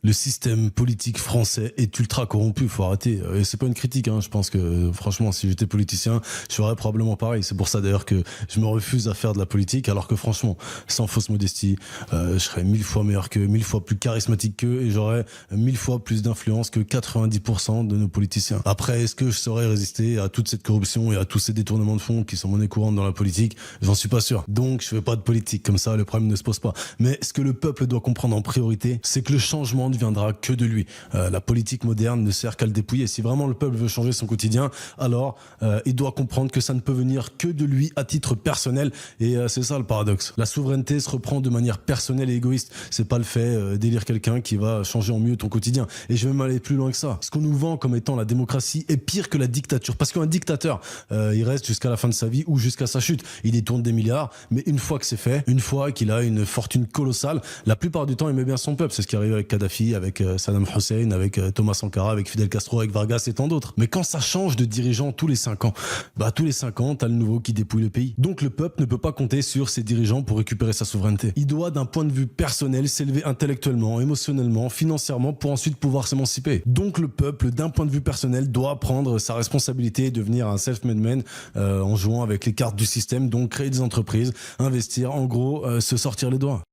Le système politique français est ultra corrompu, faut arrêter. Et c'est pas une critique, hein. Je pense que franchement, si j'étais politicien, je ferais probablement pareil. C'est pour ça d'ailleurs que je me refuse à faire de la politique, alors que franchement, sans fausse modestie, je serais 1000 fois meilleur qu'eux, 1000 fois plus charismatique qu'eux, et j'aurais 1000 fois plus d'influence que 90% de nos politiciens. Après, est-ce que je saurais résister à toute cette corruption et à tous ces détournements de fonds qui sont monnaie courante dans la politique? J'en suis pas sûr. Donc, je fais pas de politique. Comme ça, le problème ne se pose pas. Mais ce que le peuple doit comprendre en priorité, c'est que le changement ne viendra que de lui. La politique moderne ne sert qu'à le dépouiller. Si vraiment le peuple veut changer son quotidien, alors il doit comprendre que ça ne peut venir que de lui à titre personnel. Et c'est ça le paradoxe. La souveraineté se reprend de manière personnelle et égoïste. C'est pas le fait d'élire quelqu'un qui va changer en mieux ton quotidien. Et je vais même aller plus loin que ça. Ce qu'on nous vend comme étant la démocratie est pire que la dictature. Parce qu'un dictateur, il reste jusqu'à la fin de sa vie ou jusqu'à sa chute. Il détourne des milliards, mais une fois que c'est fait, une fois qu'il a une fortune colossale, la plupart du temps, il met bien son peuple. C'est ce qui arrive avec Kadhafi, avec Saddam Hussein, avec Thomas Sankara, avec Fidel Castro, avec Vargas et tant d'autres. Mais quand ça change de dirigeant tous les 5 ans, tous les 5 ans, t'as le nouveau qui dépouille le pays. Donc le peuple ne peut pas compter sur ses dirigeants pour récupérer sa souveraineté. Il doit, d'un point de vue personnel, s'élever intellectuellement, émotionnellement, financièrement pour ensuite pouvoir s'émanciper. Donc le peuple, d'un point de vue personnel, doit prendre sa responsabilité et devenir un self-made man en jouant avec les cartes du système, donc créer des entreprises, investir, en gros, se sortir les doigts.